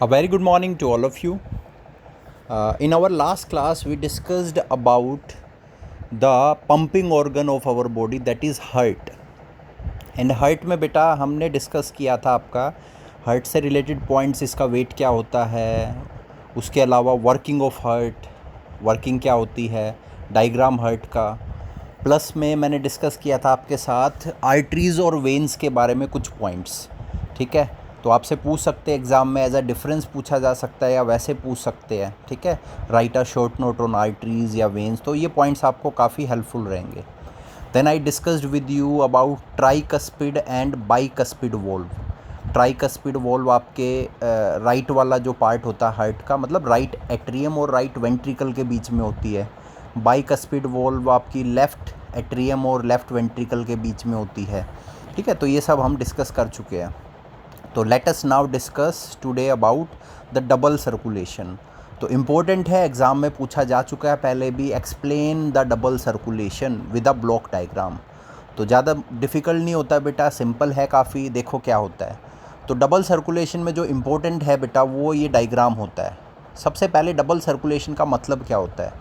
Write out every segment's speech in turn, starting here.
A very good morning to all of you. In our last class, we discussed about the pumping organ of our body, that is heart. And heart में बेटा हमने discuss किया था आपका heart से related points, इसका wait क्या होता है, उसके अलावा वर्किंग ऑफ हार्ट, वर्किंग क्या होती है, डायग्राम हार्ट का, प्लस में मैंने डिस्कस किया था आपके साथ आर्टरीज़ और वेन्स के बारे में कुछ पॉइंट्स। ठीक है, तो आपसे पूछ सकते हैं एग्ज़ाम में, एज अ डिफरेंस पूछा जा सकता है या वैसे पूछ सकते हैं। ठीक है, write a short note on arteries या वेन्स, तो ये पॉइंट्स आपको काफ़ी हेल्पफुल रहेंगे। Then I discussed with you about tricuspid and bicuspid valve. Tricuspid valve आपके राइट वाला जो पार्ट होता है हार्ट का, मतलब राइट एट्रियम और राइट वेंट्रिकल के बीच में होती है। बाइकस्पिड वॉल्व आपकी लेफ़्ट एट्रियम और लेफ़्ट वेंट्रिकल के बीच में होती है। ठीक है, तो ये सब हम डिस्कस कर चुके हैं। तो let us now discuss today about the double circulation. तो इम्पोर्टेंट है, एग्ज़ाम में पूछा जा चुका है पहले भी। Explain the double circulation with a block diagram. तो ज़्यादा डिफ़िकल्ट नहीं होता बेटा, सिंपल है काफ़ी। देखो क्या होता है, तो डबल सर्कुलेशन में जो इम्पोर्टेंट है बेटा वो ये डायग्राम होता है। सबसे पहले डबल सर्कुलेशन का मतलब क्या होता है,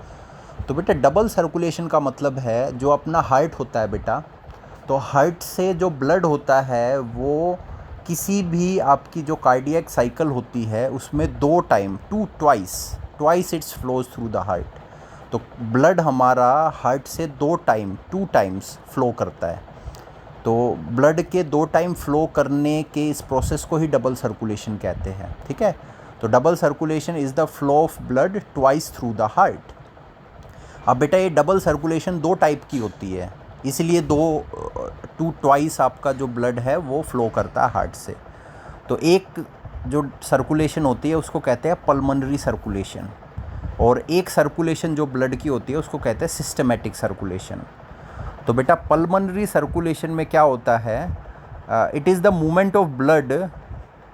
तो बेटा डबल सर्कुलेशन का मतलब है जो अपना हार्ट होता है बेटा, तो हार्ट से जो ब्लड होता है वो किसी भी आपकी जो कार्डियक साइकिल होती है उसमें twice its flows through the heart. तो ब्लड हमारा हार्ट से टू टाइम्स फ्लो करता है। तो ब्लड के 2 टाइम फ्लो करने के इस प्रोसेस को ही डबल सर्कुलेशन कहते हैं। ठीक है, तो double circulation is the flow of blood twice through the heart. अब बेटा ये डबल सर्कुलेशन 2 टाइप की होती है, इसलिए ट्वाइस आपका जो ब्लड है वो फ्लो करता है हार्ट से। तो एक जो सर्कुलेशन होती है उसको कहते हैं पल्मोनरी सर्कुलेशन, और एक सर्कुलेशन जो ब्लड की होती है उसको कहते हैं सिस्टमेटिक सर्कुलेशन। तो बेटा पल्मोनरी सर्कुलेशन में क्या होता है, it is the movement of blood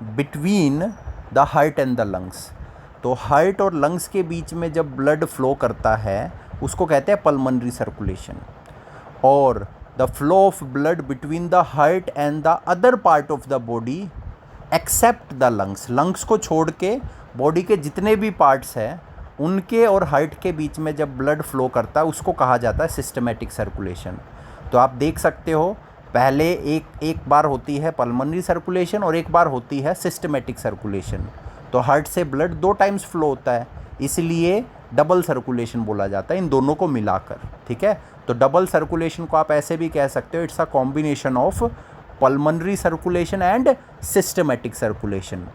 between the heart and the lungs. तो हार्ट और लंग्स के बीच में जब ब्लड फ्लो करता है उसको कहते हैं पल्मोनरी सर्कुलेशन। और the flow of blood between the heart and the other part of the body except the lungs. Lungs को छोड़ के बॉडी के जितने भी पार्ट्स हैं उनके और हार्ट के बीच में जब ब्लड फ्लो करता है उसको कहा जाता है सिस्टमेटिक सर्कुलेशन। तो आप देख सकते हो पहले एक बार होती है पल्मोनरी सर्कुलेशन और एक बार होती है सिस्टमेटिक सर्कुलेशन। तो हार्ट से ब्लड 2 टाइम्स फ्लो होता है, इसलिए डबल सर्कुलेशन बोला जाता है इन दोनों को मिलाकर। ठीक है, तो डबल सर्कुलेशन को आप ऐसे भी कह सकते हो, it's a combination of pulmonary circulation and systematic circulation.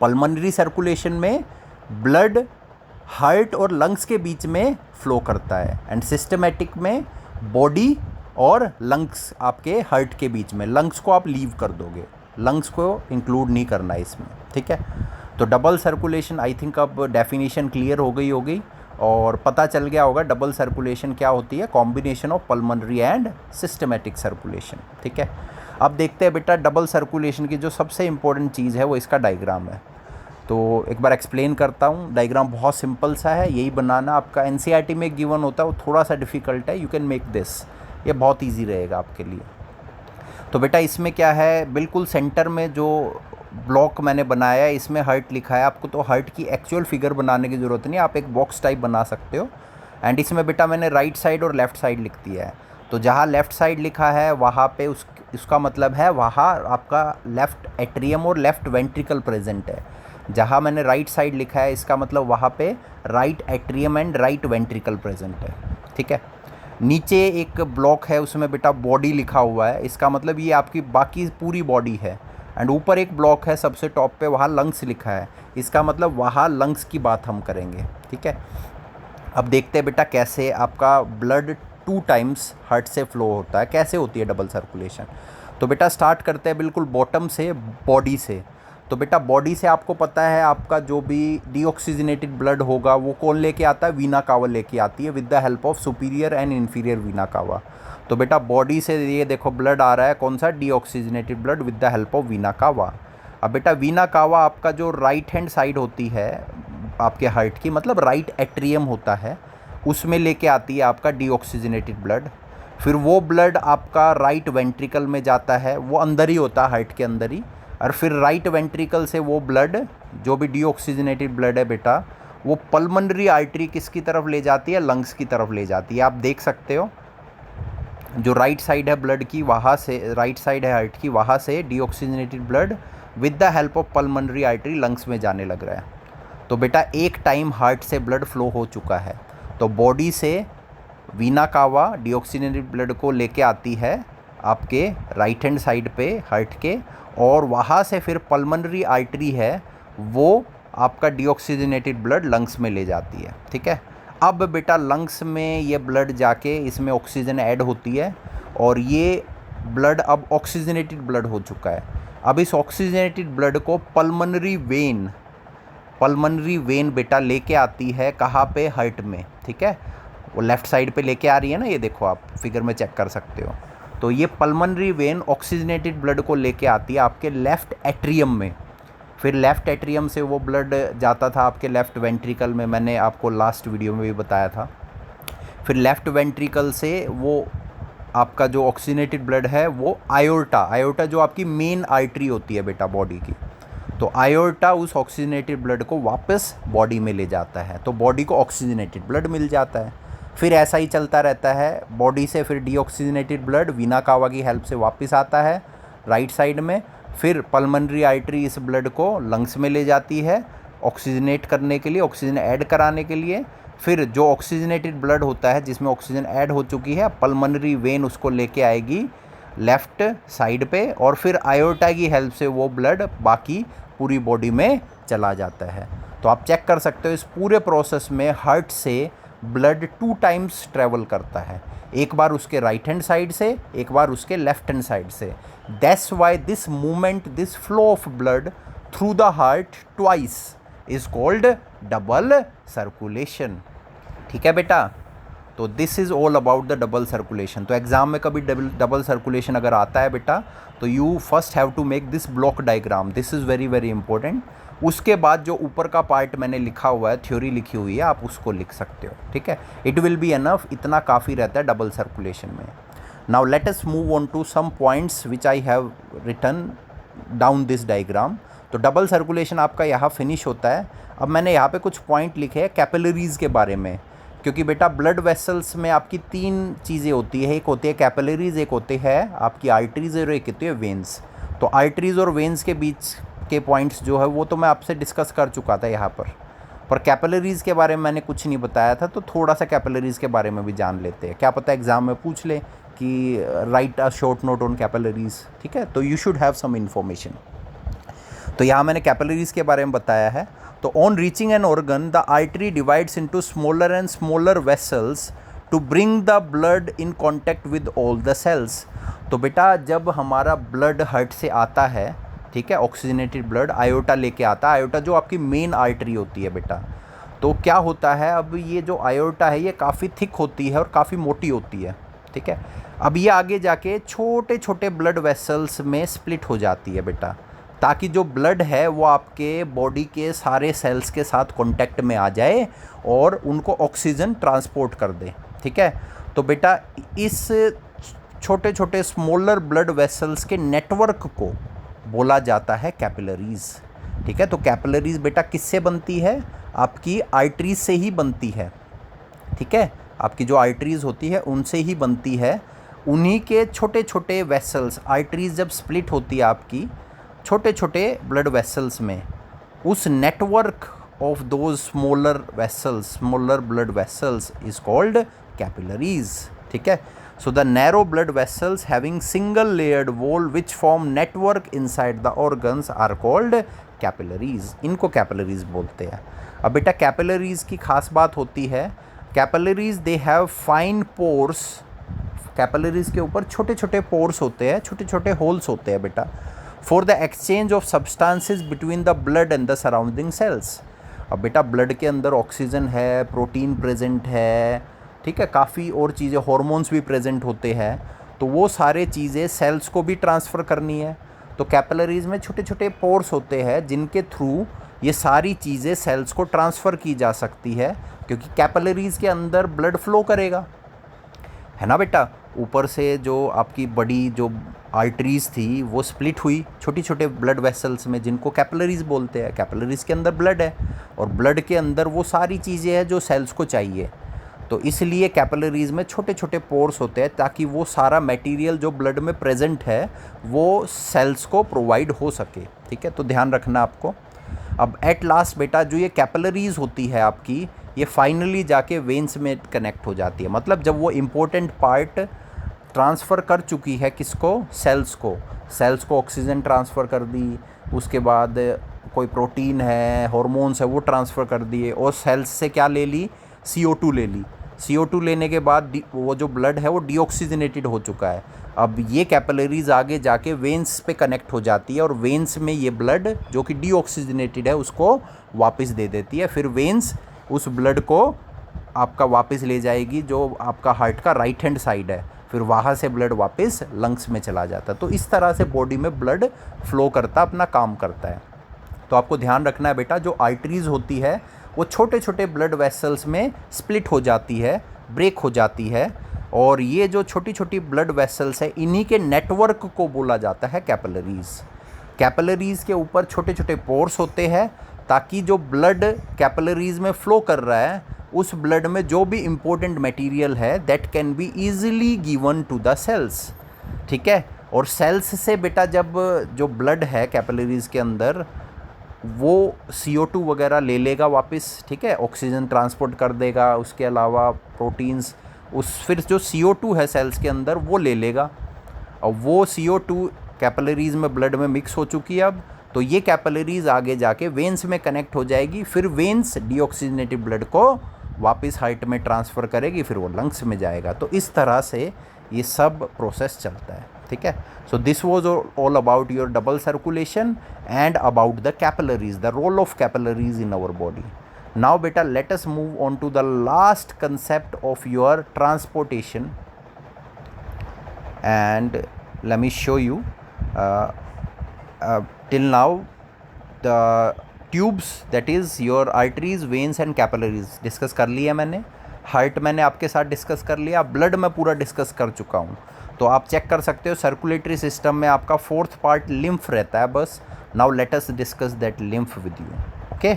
Pulmonary circulation में ब्लड हार्ट और लंग्स के बीच में फ्लो करता है, एंड सिस्टमेटिक में बॉडी और लंग्स आपके हार्ट के बीच में। लंग्स को आप लीव कर दोगे, लंग्स को इंक्लूड नहीं करना इसमें। ठीक है, तो डबल सर्कुलेशन आई थिंक अब डेफिनेशन क्लियर हो गई होगी और पता चल गया होगा डबल सर्कुलेशन क्या होती है, combination of pulmonary and systematic circulation. ठीक है, अब देखते हैं बेटा डबल सर्कुलेशन की जो सबसे इम्पोर्टेंट चीज़ है वो इसका डायग्राम है। तो एक बार एक्सप्लेन करता हूँ। डायग्राम बहुत सिंपल सा है, यही बनाना। आपका एनसीईआरटी में गिवन होता है, वो थोड़ा सा डिफ़िकल्ट है, यू कैन मेक दिस, ये बहुत ईजी रहेगा आपके लिए। तो बेटा इसमें क्या है, बिल्कुल सेंटर में जो ब्लॉक मैंने बनाया है इसमें हार्ट लिखा है। आपको तो हार्ट की एक्चुअल फिगर बनाने की ज़रूरत नहीं, आप एक बॉक्स टाइप बना सकते हो। एंड इसमें बेटा मैंने राइट साइड और लेफ़्ट साइड लिख दिया है। तो जहाँ लेफ़्ट साइड लिखा है वहाँ पे उसका मतलब है वहाँ आपका लेफ़्ट एट्रियम और लेफ़्ट वेंट्रिकल प्रेजेंट है। जहाँ मैंने राइट साइड लिखा है इसका मतलब वहाँ पे right atrium and right ventricle present है। ठीक है, नीचे एक ब्लॉक है उसमें बेटा बॉडी लिखा हुआ है, इसका मतलब ये आपकी बाकी पूरी बॉडी है। एंड ऊपर एक ब्लॉक है सबसे टॉप पे, वहाँ लंग्स लिखा है, इसका मतलब वहाँ लंग्स की बात हम करेंगे। ठीक है, अब देखते हैं बेटा कैसे आपका ब्लड 2 टाइम्स हार्ट से फ्लो होता है, कैसे होती है डबल सर्कुलेशन। तो बेटा स्टार्ट करते हैं बिल्कुल बॉटम से, बॉडी से। तो बेटा बॉडी से आपको पता है आपका जो भी डीऑक्सीजनेटेड ब्लड होगा वो कौन लेके आता है, वीना कावा लेके आती है with the help of superior and inferior Veena कावा। तो बेटा बॉडी से ये देखो ब्लड आ रहा है, कौन सा, deoxygenated blood with the help of Veena कावा। अब बेटा वीना कावा आपका जो राइट हैंड साइड होती है आपके हार्ट की, मतलब राइट एट्रियम होता है, उसमें लेके आती है आपका डीऑक्सीजनेटेड ब्लड। फिर वो ब्लड आपका राइट वेंट्रिकल में जाता है, वो अंदर ही होता है हार्ट के अंदर ही, और फिर राइट वेंट्रिकल से वो ब्लड, जो भी डीऑक्सीजनेटेड ब्लड है बेटा, वो पल्मोनरी आर्टरी किसकी तरफ ले जाती है, लंग्स की तरफ ले जाती है। आप देख सकते हो जो राइट साइड है ब्लड की, वहाँ से राइट साइड है हार्ट की, वहाँ से deoxygenated blood with the help of pulmonary artery lungs में जाने लग रहा है। तो बेटा एक टाइम हार्ट से ब्लड फ्लो हो चुका है, तो बॉडी से वीना कावा डीऑक्सीजनेटेड ब्लड को लेके आती है आपके राइट हैंड साइड पे हार्ट के, और वहाँ से फिर पल्मोनरी आर्टरी है वो आपका डीऑक्सीजनेटेड ब्लड लंग्स में ले जाती है। ठीक है, अब बेटा लंग्स में ये ब्लड जाके इसमें ऑक्सीजन ऐड होती है और ये ब्लड अब ऑक्सीजनेटेड ब्लड हो चुका है। अब इस ऑक्सीजनेटेड ब्लड को पल्मोनरी वेन बेटा लेके आती है कहाँ पे, हार्ट में। ठीक है, वो लेफ़्ट साइड पे लेके आ रही है ना, ये देखो आप फिगर में चेक कर सकते हो। तो ये पल्मोनरी वेन ऑक्सीजनेटेड ब्लड को लेके आती है आपके लेफ़्ट एट्रियम में। फिर लेफ़्ट एट्रियम से वो ब्लड जाता था आपके लेफ़्ट वेंट्रिकल में, मैंने आपको लास्ट वीडियो में भी बताया था। फिर लेफ़्ट वेंट्रिकल से वो आपका जो ऑक्सीजनेटेड ब्लड है वो आयोर्टा जो आपकी मेन आर्टरी होती है बेटा बॉडी की, तो आयोर्टा उस ऑक्सीजनेटेड ब्लड को वापस बॉडी में ले जाता है, तो बॉडी को ऑक्सीजनेटेड ब्लड मिल जाता है। फिर ऐसा ही चलता रहता है, बॉडी से फिर डीऑक्सीजनेटेड ब्लड वीना कावा की हेल्प से वापस आता है राइट साइड में। फिर पल्मोनरी आर्टरी इस ब्लड को लंग्स में ले जाती है ऑक्सीजनेट करने के लिए, ऑक्सीजन ऐड कराने के लिए। फिर जो ऑक्सीजनेटेड ब्लड होता है जिसमें ऑक्सीजन ऐड हो चुकी है, पल्मोनरी वेन उसको लेके आएगी लेफ़्ट साइड पे, और फिर आयोर्टा की हेल्प से वो ब्लड बाकी पूरी बॉडी में चला जाता है। तो आप चेक कर सकते हो इस पूरे प्रोसेस में हार्ट से ब्लड 2 टाइम्स ट्रैवल करता है, एक बार उसके राइट हैंड साइड से, एक बार उसके लेफ्ट हैंड साइड से। That's why this movement, this flow of blood through the heart twice is called double circulation. ठीक है बेटा, तो this is all about the double circulation. तो एग्ज़ाम में कभी डबल सर्कुलेशन अगर आता है बेटा, तो you first have to make this block diagram, this is very very important. उसके बाद जो ऊपर का पार्ट मैंने लिखा हुआ है, थ्योरी लिखी हुई है, आप उसको लिख सकते हो। ठीक है, इट विल बी एनफ, इतना काफ़ी रहता है डबल सर्कुलेशन में। Now let us move on to some points which I have written down this diagram. तो डबल सर्कुलेशन आपका यहाँ फिनिश होता है। अब मैंने यहाँ पे कुछ पॉइंट लिखे हैं कैपिलरीज़ के बारे में, क्योंकि बेटा ब्लड वेसल्स में आपकी 3 चीज़ें होती है, एक होती है कैपिलरीज़, एक होती है आपकी आर्टरीज़ और एक होती है वेन्स। तो आर्टरीज़ और वेन्स के बीच के पॉइंट्स जो है वो तो मैं आपसे डिस्कस कर चुका था यहाँ पर कैपिलरीज़ के बारे में मैंने कुछ नहीं बताया था, तो थोड़ा सा कैपिलरीज़ के बारे में भी जान लेते हैं। क्या पता एग्ज़ाम में पूछ ले कि write a short note on capillaries. ठीक है, तो you should have some information. तो यहाँ मैंने कैपिलरीज़ के बारे में बताया है। तो on reaching an organ the artery divides into smaller and smaller vessels to bring the blood in contact with all the cells. तो बेटा जब हमारा ब्लड हार्ट से आता है, ठीक है, ऑक्सीजनेटेड ब्लड आयोटा लेके आता है, आयोटा जो आपकी मेन आर्टरी होती है बेटा, तो क्या होता है, अब ये जो आयोटा है ये काफ़ी थिक होती है और काफ़ी मोटी होती है। ठीक है, अब ये आगे जाके छोटे छोटे ब्लड वेसल्स में स्प्लिट हो जाती है बेटा, ताकि जो ब्लड है वो आपके बॉडी के सारे सेल्स के साथ कांटेक्ट में आ जाए और उनको ऑक्सीजन ट्रांसपोर्ट कर दे। ठीक है, तो बेटा इस छोटे छोटे स्मॉलर ब्लड वेसल्स के नेटवर्क को बोला जाता है कैपिलरीज़। ठीक है, तो कैपिलरीज़ बेटा किससे बनती है, आपकी आर्टरीज से ही बनती है। ठीक है, आपकी जो आर्टरीज़ होती है उनसे ही बनती है। उन्हीं के छोटे छोटे वेसल्स, आर्टरीज़ जब स्प्लिट होती है आपकी छोटे छोटे ब्लड वेसल्स में, उस network of those smaller vessels, smaller blood vessels is called capillaries. ठीक है, so the narrow blood vessels having single layered wall which form network inside the organs are called capillaries. इनको capillaries बोलते हैं। अब बेटा capillaries की खास बात होती है, capillaries they have fine pores. Capillaries के ऊपर छोटे छोटे पोर्स होते हैं, छोटे छोटे होल्स होते हैं बेटा, for the exchange of substances between the blood and the surrounding sales. अब बेटा ब्लड के अंदर ऑक्सीजन है, प्रोटीन प्रेजेंट है, ठीक है, काफ़ी और चीज़ें, हार्मोन्स भी प्रेजेंट होते हैं, तो वो सारे चीज़ें सेल्स को भी ट्रांसफ़र करनी है। तो कैपिलरीज़ में छोटे छोटे पोर्स होते हैं जिनके थ्रू ये सारी चीज़ें सेल्स को ट्रांसफ़र की जा सकती है, क्योंकि कैपिलरीज़ के अंदर ब्लड फ्लो करेगा, है ना बेटा। ऊपर से जो आपकी बड़ी जो आर्टरीज थी वो स्प्लिट हुई छोटी छोटे ब्लड वेसल्स में, जिनको कैपिलरीज बोलते हैं। कैपिलरीज के अंदर ब्लड है और ब्लड के अंदर वो सारी चीज़ें हैं जो सेल्स को चाहिए। तो इसलिए कैपिलरीज में छोटे छोटे पोर्स होते हैं ताकि वो सारा मटेरियल जो ब्लड में प्रेजेंट है वो सेल्स को प्रोवाइड हो सके। ठीक है, तो ध्यान रखना आपको। अब एट लास्ट बेटा जो ये कैपिलरीज होती है आपकी, ये फाइनली जाके वेन्स में कनेक्ट हो जाती है। मतलब जब वो इम्पोर्टेंट पार्ट ट्रांसफ़र कर चुकी है किसको, सेल्स को ऑक्सीजन ट्रांसफ़र कर दी, उसके बाद कोई प्रोटीन है, हार्मोन्स है, वो ट्रांसफ़र कर दिए, और सेल्स से क्या ले ली, CO2 ले ली। CO2 लेने के बाद वो जो ब्लड है वो डीऑक्सीजनेटेड हो चुका है। अब ये कैपिलरीज आगे जाके वेन्स पे कनेक्ट हो जाती है और वेन्स में ये ब्लड जो कि डीऑक्सीजनेटेड है उसको वापस दे देती है। फिर वेन्स उस ब्लड को आपका वापस ले जाएगी जो आपका हार्ट का राइट हैंड साइड है, फिर वहाँ से ब्लड वापस लंग्स में चला जाता है। तो इस तरह से बॉडी में ब्लड फ्लो करता, अपना काम करता है। तो आपको ध्यान रखना है बेटा, जो आर्टरीज होती है वो छोटे छोटे ब्लड वेसल्स में स्प्लिट हो जाती है, ब्रेक हो जाती है, और ये जो छोटी छोटी ब्लड वेसल्स है इन्हीं के नेटवर्क को बोला जाता है कैपिलरीज। कैपिलरीज के ऊपर छोटे छोटे पोर्स होते हैं ताकि जो ब्लड कैपिलरीज में फ्लो कर रहा है उस ब्लड में जो भी इम्पोर्टेंट मटेरियल है that can be easily given to the cells. ठीक है, और सेल्स से बेटा जब जो ब्लड है कैपिलरीज के अंदर वो CO2 वगैरह ले लेगा वापस, ठीक है, ऑक्सीजन ट्रांसपोर्ट कर देगा, उसके अलावा प्रोटीन्स फिर जो CO2 है सेल्स के अंदर वो ले लेगा, और वो CO2 कैपिलरीज में ब्लड में मिक्स हो चुकी है अब। तो ये कैपिलरीज आगे जाके वेन्स में कनेक्ट हो जाएगी, फिर वेन्स डीऑक्सीजनेटेड ब्लड को वापस हार्ट में ट्रांसफ़र करेगी, फिर वो लंग्स में जाएगा। तो इस तरह से ये सब प्रोसेस चलता है। ठीक है, so this was all about your double circulation and about the capillaries, the role of capillaries in our body. Now बेटा let us move on to the last concept of your transportation, and let me show you till now the tubes, that is your arteries, veins and capillaries discuss कर लिया मैंने। Heart मैंने आपके साथ discuss कर लिया, blood में पूरा डिस्कस कर चुका हूँ। तो आप चेक कर सकते हो सर्कुलेटरी सिस्टम में आपका फोर्थ पार्ट लिम्फ रहता है बस। Now let us discuss that lymph with you. Okay,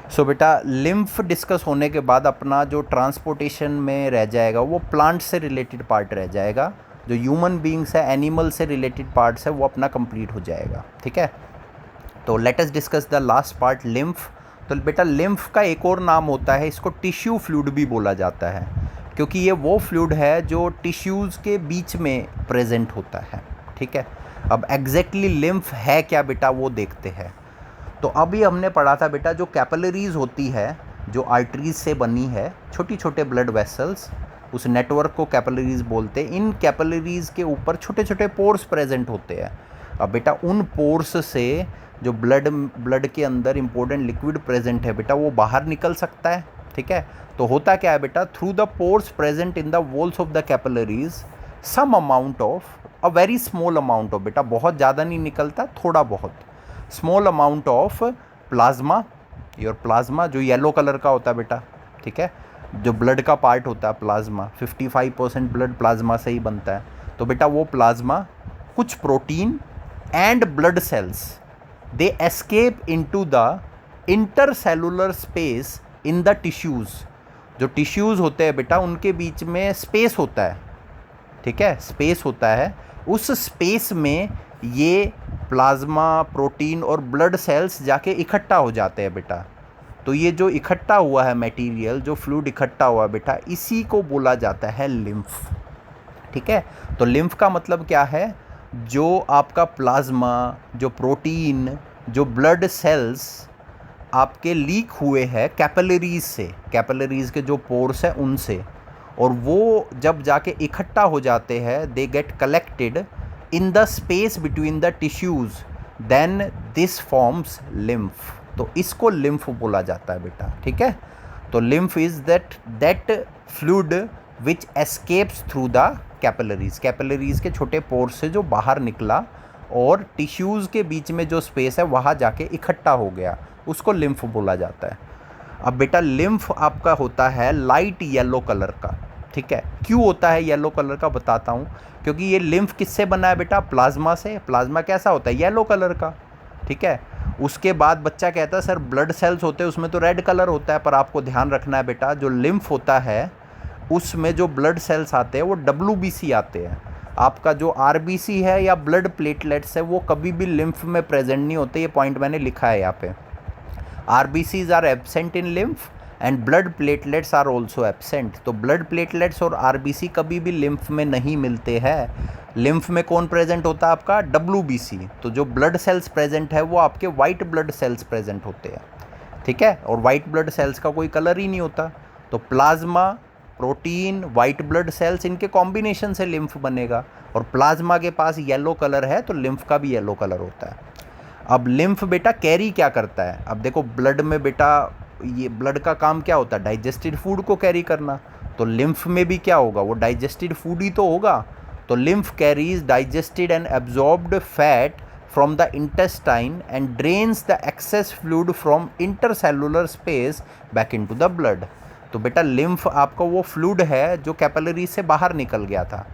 so बेटा लिम्फ डिस्कस होने के बाद अपना जो ट्रांसपोर्टेशन में रह जाएगा वो प्लांट से रिलेटेड पार्ट रह जाएगा। जो ह्यूमन बींग्स है, एनिमल से रिलेटेड पार्ट्स है, वो अपना कंप्लीट हो जाएगा। ठीक है, तो late us discuss the last part lymph. तो बेटा लिम्फ का एक और नाम होता है, इसको टिश्यू फ्लूइड भी बोला जाता है, क्योंकि ये वो फ्लूइड है जो टिश्यूज़ के बीच में प्रेजेंट होता है। ठीक है, अब एग्जैक्टली लिम्फ है क्या बेटा वो देखते हैं। तो अभी हमने पढ़ा था बेटा जो कैपिलरीज होती है, जो आर्टरीज से बनी है, छोटी छोटे ब्लड वेसल्स, उस नेटवर्क को कैपिलरीज बोलते हैं। इन कैपिलरीज के ऊपर छोटे छोटे पोर्स प्रेजेंट होते हैं। अब बेटा उन पोर्स से जो ब्लड के अंदर इंपॉर्टेंट लिक्विड प्रेजेंट है बेटा वो बाहर निकल सकता है। ठीक है, तो होता क्या है बेटा, through the pores present in the walls of the capillaries some amount of, a very small amount of, बेटा बहुत ज़्यादा नहीं निकलता, थोड़ा बहुत, small amount of plasma, your plasma जो येलो कलर का होता है बेटा। ठीक है, जो ब्लड का पार्ट होता है प्लाज्मा, 55% ब्लड प्लाज्मा से ही बनता है। तो बेटा वो प्लाज्मा, कुछ protein and blood cells, they escape into the intercellular space in the tissues. जो टिश्यूज़ होते हैं बेटा उनके बीच में स्पेस होता है। ठीक है, स्पेस होता है, उस स्पेस में ये प्लाज्मा, प्रोटीन और ब्लड सेल्स जाके इकट्ठा हो जाते हैं बेटा। तो ये जो इकट्ठा हुआ है मटेरियल, जो फ्लूइड इकट्ठा हुआ है बेटा, इसी को बोला जाता है लिम्फ। ठीक है, तो लिम्फ का मतलब क्या है, जो आपका प्लाज्मा, जो प्रोटीन, जो ब्लड सेल्स आपके लीक हुए हैं कैपिलरीज से, कैपिलरीज के जो पोर्स हैं उनसे, और वो जब जाके इकट्ठा हो जाते हैं, they get collected in the space between the tissues, then this forms lymph. तो इसको लिम्फ बोला जाता है बेटा। ठीक है, तो lymph is that fluid which escapes through the capillaries, capillaries के छोटे पोर्स से जो बाहर निकला और टिश्यूज़ के बीच में जो स्पेस है वहाँ जाके इकट्ठा हो गया, उसको लिम्फ बोला जाता है। अब बेटा लिम्फ आपका होता है लाइट येलो कलर का। ठीक है, क्यों होता है येलो कलर का बताता हूँ, क्योंकि ये लिम्फ किससे बना है बेटा, प्लाज्मा से। प्लाज्मा कैसा होता है, येलो कलर का, ठीक है। उसके बाद बच्चा कहता है सर ब्लड सेल्स होते हैं उसमें तो रेड कलर होता है, पर आपको ध्यान रखना है बेटा जो लिम्फ होता है उसमें जो ब्लड सेल्स आते हैं वो WBC आते हैं। आपका जो RBC है या ब्लड प्लेटलेट्स है वो कभी भी लिम्फ में प्रेजेंट नहीं होते, ये पॉइंट मैंने लिखा है यहाँ पे। RBCs are absent in lymph and blood platelets are also absent. तो ब्लड प्लेटलेट्स और RBC कभी भी लिम्फ में नहीं मिलते हैं। लिम्फ में कौन प्रेजेंट होता है आपका, WBC। तो जो ब्लड सेल्स प्रेजेंट है वो आपके वाइट ब्लड सेल्स प्रेजेंट होते हैं, ठीक है। और वाइट ब्लड सेल्स का कोई कलर ही नहीं होता। तो plasma, protein, white blood cells, इनके कॉम्बिनेशन से लिम्फ बनेगा। और प्लाज्मा के पास येलो कलर है तो लिम्फ का भी येलो कलर होता है। अब लिम्फ बेटा कैरी क्या करता है, अब देखो ब्लड में बेटा ये ब्लड का काम क्या होता है, डाइजेस्टेड फूड को कैरी करना। तो लिम्फ में भी क्या होगा, वो डाइजेस्टेड फूड ही तो होगा। तो lymph carries digested and absorbed fat from the intestine and drains the access fluid from intercellular space back into the blood. तो बेटा लिम्फ आपका वो फ्लूइड है जो कैपिलरी से बाहर निकल गया था।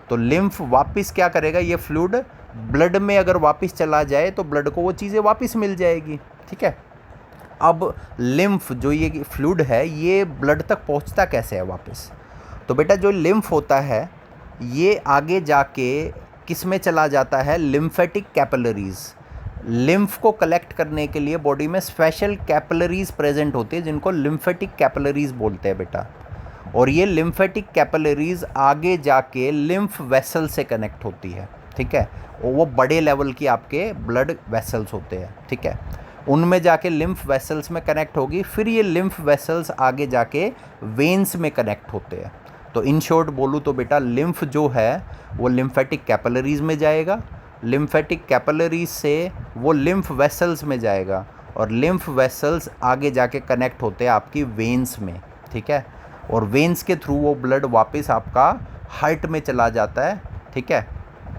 तो लिम्फ वापस क्या करेगा, ये फ्लूइड ब्लड में अगर वापस चला जाए तो ब्लड को वो चीज़ें वापस मिल जाएगी, ठीक है। अब लिम्फ जो ये फ्लूइड है ये ब्लड तक पहुंचता कैसे है वापस, तो बेटा जो लिम्फ होता है ये आगे जाके किस में चला जाता है, लिम्फेटिक कैपिलरीज। लिम्फ को कलेक्ट करने के लिए बॉडी में स्पेशल कैपिलरीज प्रेजेंट होती है जिनको लिम्फेटिक कैपिलरीज बोलते हैं बेटा। और ये लिम्फेटिक कैपिलरीज आगे जाके लिम्फ वेसल से कनेक्ट होती है, ठीक है। और वो बड़े लेवल की आपके ब्लड वेसल्स होते हैं, ठीक है। उनमें जाके लिम्फ वेसल्स में कनेक्ट होगी, फिर ये लिम्फ वेसल्स आगे जाके वेन्स में कनेक्ट होते हैं। तो इन शॉर्ट बोलूँ तो बेटा लिम्फ जो है वो लिम्फेटिक कैपिलरीज में जाएगा, लिम्फेटिक कैपिलरीज से वो लिम्फ वेसल्स में जाएगा और लिम्फ वेसल्स आगे जाके कनेक्ट होते हैं आपकी वेन्स में, ठीक है। और वेन्स के थ्रू वो ब्लड वापस आपका हार्ट में चला जाता है, ठीक है।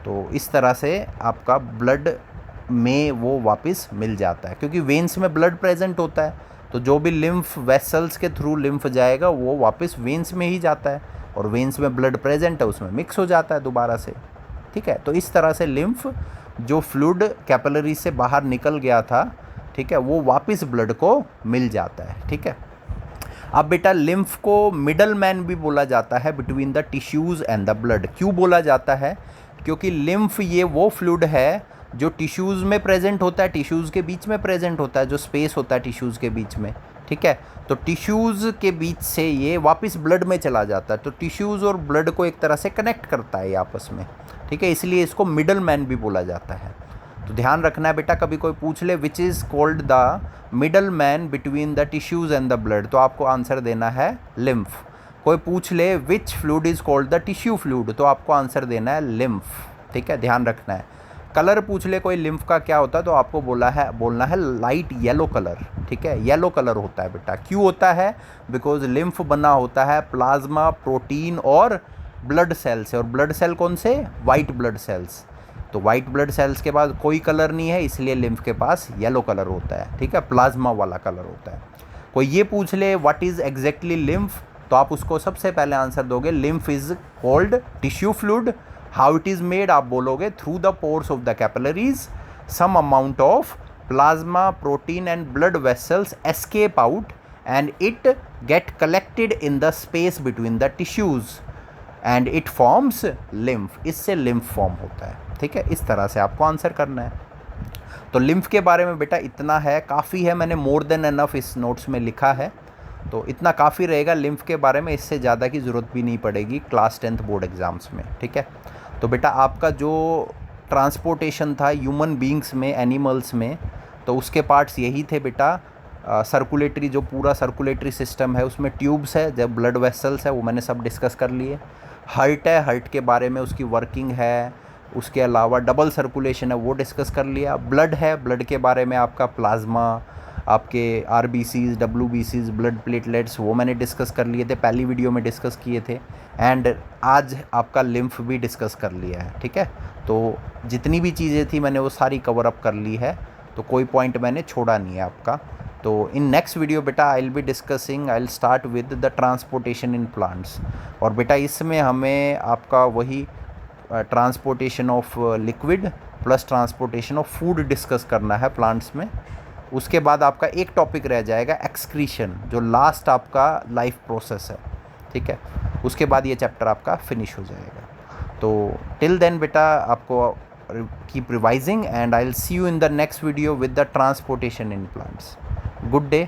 तो इस तरह से आपका ब्लड में वो वापस मिल जाता है क्योंकि वेन्स में ब्लड प्रेजेंट होता है। तो जो भी लिम्फ वेसल्स के थ्रू लिम्फ जाएगा वो वापस वेन्स में ही जाता है और वेन्स में ब्लड प्रेजेंट है उसमें मिक्स हो जाता है दोबारा से, ठीक है। तो इस तरह से लिम्फ जो फ्लूइड कैपिलरी से बाहर निकल गया था, ठीक है, वो वापस ब्लड को मिल जाता है, ठीक है। अब बेटा लिम्फ को मिडल मैन भी बोला जाता है between the tissues and the blood. क्यों बोला जाता है, क्योंकि लिम्फ ये वो फ्लूइड है जो टिश्यूज़ में प्रेजेंट होता है, टिश्यूज़ के बीच में प्रेजेंट होता है, जो स्पेस होता है टिश्यूज़ के बीच में, ठीक है। तो टिश्यूज़ के बीच से ये वापस ब्लड में चला जाता है। तो टिश्यूज़ और ब्लड को एक तरह से कनेक्ट करता है ये आपस में, ठीक है। इसलिए इसको मिडल मैन भी बोला जाता है। तो ध्यान रखना है बेटा, कभी कोई पूछ ले which is called the middle man between the tissues and the blood, तो आपको आंसर देना है लिम्फ। कोई पूछ ले which fluid is called the tissue fluid, तो आपको आंसर देना है लिम्फ, ठीक है। ध्यान रखना है। कलर पूछ ले कोई लिम्फ का क्या होता है, तो आपको बोलना है लाइट येलो कलर, ठीक है। येलो कलर होता है बेटा। क्यों होता है, बिकॉज लिम्फ बना होता है प्लाज्मा, प्रोटीन और ब्लड सेल से। और ब्लड सेल कौन से, वाइट ब्लड सेल्स। तो वाइट ब्लड सेल्स के पास कोई कलर नहीं है, इसलिए लिम्फ के पास येलो कलर होता है, ठीक है, प्लाज्मा वाला कलर होता है। कोई ये पूछ ले व्हाट इज़ एग्जैक्टली लिम्फ, तो आप उसको सबसे पहले आंसर दोगे lymph is called tissue fluid. How it is made, आप बोलोगे through the pores of the capillaries some amount of plasma, protein and blood vessels escape out and it get collected in the space between the tissues and it forms lymph. इससे lymph form होता है, ठीक है। इस तरह से आपको answer करना है। तो लिम्फ के बारे में बेटा इतना है, काफ़ी है, मैंने मोर देन एनफ इस नोट्स में लिखा है, तो इतना काफ़ी रहेगा लिम्फ के बारे में। इससे ज़्यादा की ज़रूरत भी नहीं पड़ेगी क्लास 10th बोर्ड एग्ज़ाम्स में, ठीक है। तो बेटा आपका जो ट्रांसपोर्टेशन था ह्यूमन बींग्स में, एनिमल्स में, तो उसके पार्ट्स यही थे बेटा। सर्कुलेटरी, जो पूरा सर्कुलेटरी सिस्टम है उसमें ट्यूब्स है, जब ब्लड वेसल्स है वो मैंने सब डिस्कस कर लिए। हार्ट है, हार्ट के बारे में उसकी वर्किंग है, उसके अलावा डबल सर्कुलेशन है वो डिस्कस कर लिया। ब्लड है, ब्लड के बारे में आपका प्लाज्मा, आपके RBCs, WBCs, ब्लड प्लेटलेट्स, वो मैंने डिस्कस कर लिए थे, पहली वीडियो में डिस्कस किए थे। एंड आज आपका लिम्फ भी डिस्कस कर लिया है, ठीक है। तो जितनी भी चीज़ें थी मैंने वो सारी कवर अप कर ली है, तो कोई पॉइंट मैंने छोड़ा नहीं है आपका। तो इन नेक्स्ट वीडियो बेटा I will start with the transportation in plants. और बेटा इसमें हमें आपका वही transportation of liquid plus transportation of food discuss करना है प्लांट्स में। उसके बाद आपका एक टॉपिक रह जाएगा एक्सक्रीशन, जो लास्ट आपका लाइफ प्रोसेस है, ठीक है। उसके बाद ये चैप्टर आपका फिनिश हो जाएगा। तो टिल देन बेटा आपको keep revising and I will see you in the next video with the transportation in plants. Good day.